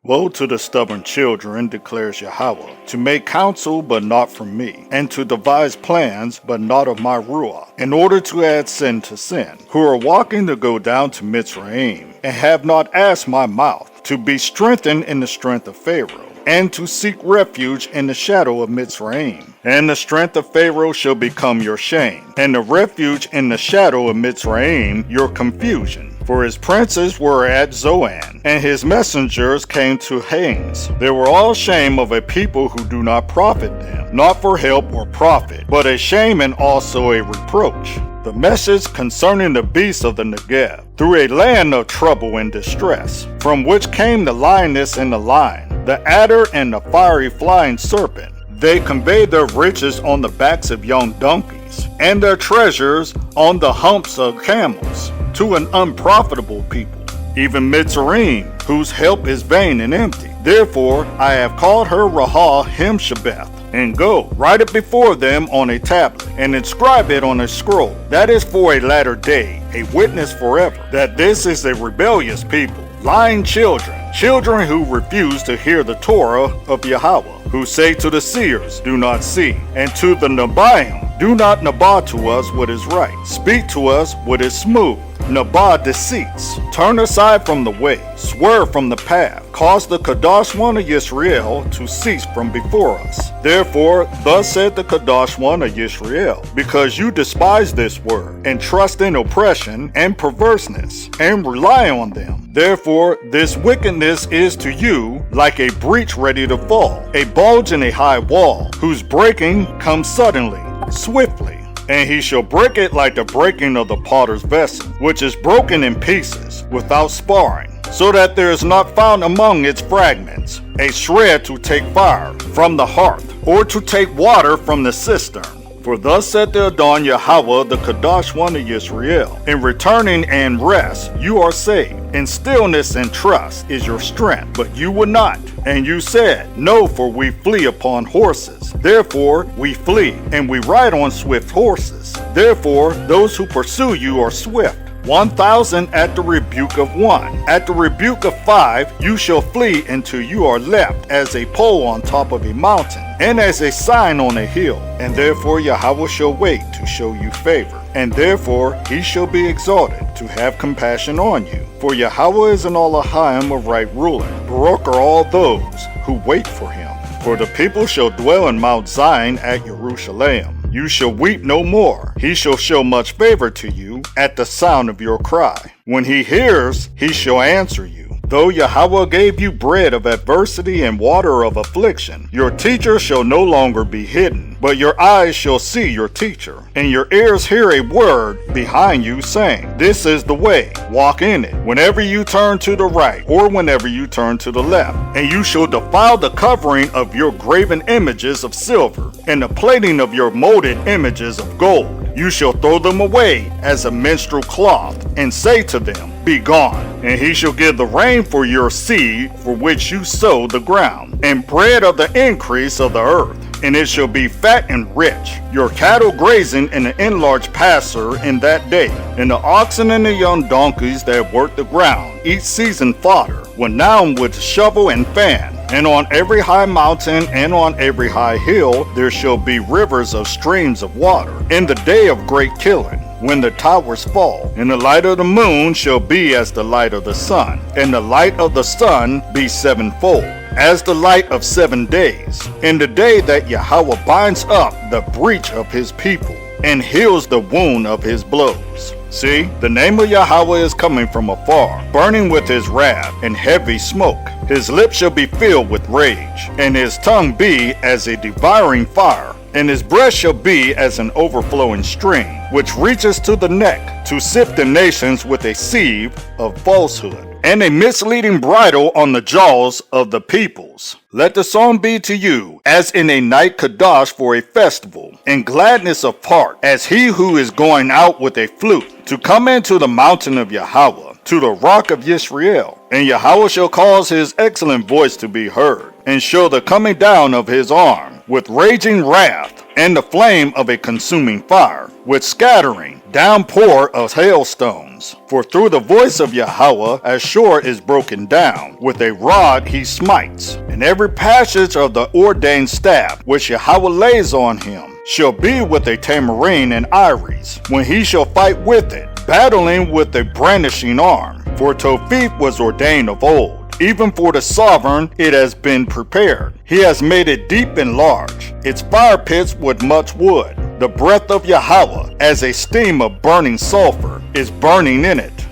Woe to the stubborn children, declares Yahweh, to make counsel but not from me, and to devise plans but not of my ruah, in order to add sin to sin, who are walking to go down to Mitzrayim, and have not asked my mouth, to be strengthened in the strength of Pharaoh, and to seek refuge in the shadow of Mitzrayim. And the strength of Pharaoh shall become your shame, and the refuge in the shadow of Mitzrayim your confusion. For his princes were at Zoan, and his messengers came to Hanes. They were all shame of a people who do not profit them, not for help or profit, but a shame and also a reproach. The message concerning the beasts of the Negev, through a land of trouble and distress, from which came the lioness and the lion, the adder and the fiery flying serpent. They conveyed their riches on the backs of young donkeys, and their treasures on the humps of camels, to an unprofitable people, even Mitzrayim, whose help is vain and empty. Therefore I have called her Rahah Hemshabeth, and go, write it before them on a tablet, and inscribe it on a scroll. That is for a latter day, a witness forever, that this is a rebellious people, lying children, children who refuse to hear the Torah of Yahweh, who say to the seers, do not see, and to the Nebaim, do not nabah to us what is right, speak to us what is smooth. Nabah deceits, turn aside from the way, swerve from the path, cause the Kadosh one of Yisrael to cease from before us. Therefore, thus said the Kadosh one of Yisrael, because you despise this word, and trust in oppression and perverseness, and rely on them. Therefore, this wickedness is to you like a breach ready to fall, a bulge in a high wall, whose breaking comes suddenly, swiftly. And he shall break it like the breaking of the potter's vessel, which is broken in pieces, without sparring, so that there is not found among its fragments a shred to take fire from the hearth, or to take water from the cistern. For thus said the Adon Yahweh, the Kadosh one of Yisrael, in returning and rest you are saved, in stillness and trust is your strength, but you would not. And you said, no, for we flee upon horses. Therefore we flee, and we ride on swift horses. Therefore those who pursue you are swift. 1,000 at the rebuke of one. At the rebuke of 5 you shall flee until you are left as a pole on top of a mountain, and as a sign on a hill. And therefore Yahweh shall wait to show you favor, and therefore he shall be exalted to have compassion on you. For Yahweh is an Elohim of right ruler. Baruch are all those who wait for him. For the people shall dwell in Mount Zion at Jerusalem. You shall weep no more. He shall show much favor to you at the sound of your cry. When he hears, he shall answer you. Though Yahweh gave you bread of adversity and water of affliction, your teacher shall no longer be hidden, but your eyes shall see your teacher, and your ears hear a word behind you saying, this is the way, walk in it, whenever you turn to the right, or whenever you turn to the left. And you shall defile the covering of your graven images of silver, and the plating of your molded images of gold. You shall throw them away as a menstrual cloth, and say to them, be gone. And he shall give the rain for your seed, for which you sow the ground, and bread of the increase of the earth. And it shall be fat and rich, your cattle grazing in the enlarged pasture in that day, and the oxen and the young donkeys that work the ground, eat seasoned fodder, when down with shovel and fan. And on every high mountain and on every high hill there shall be rivers of streams of water, in the day of great killing, when the towers fall. And the light of the moon shall be as the light of the sun, and the light of the sun be sevenfold, as the light of 7 days, in the day that Yahweh binds up the breach of his people, and heals the wound of his blows. See, the name of Yahweh is coming from afar, burning with his wrath and heavy smoke. His lips shall be filled with rage, and his tongue be as a devouring fire, and his breath shall be as an overflowing stream, which reaches to the neck, to sift the nations with a sieve of falsehood, and a misleading bridle on the jaws of the peoples. Let the song be to you as in a night Kadosh for a festival, in gladness of heart, as he who is going out with a flute, to come into the mountain of Yahweh, to the rock of Yisrael. And Yahweh shall cause his excellent voice to be heard, and show the coming down of his arm, with raging wrath, and the flame of a consuming fire, with scattering, downpour of hailstones. For through the voice of Yahweh Ashur is broken down, with a rod he smites, and every passage of the ordained staff which Yahweh lays on him shall be with a tamarind and iris, when he shall fight with it, battling with a brandishing arm. For Topheth was ordained of old, even for the sovereign it has been prepared. He has made it deep and large, its fire pits with much wood. The breath of Yahweh, as a steam of burning sulfur, is burning in it.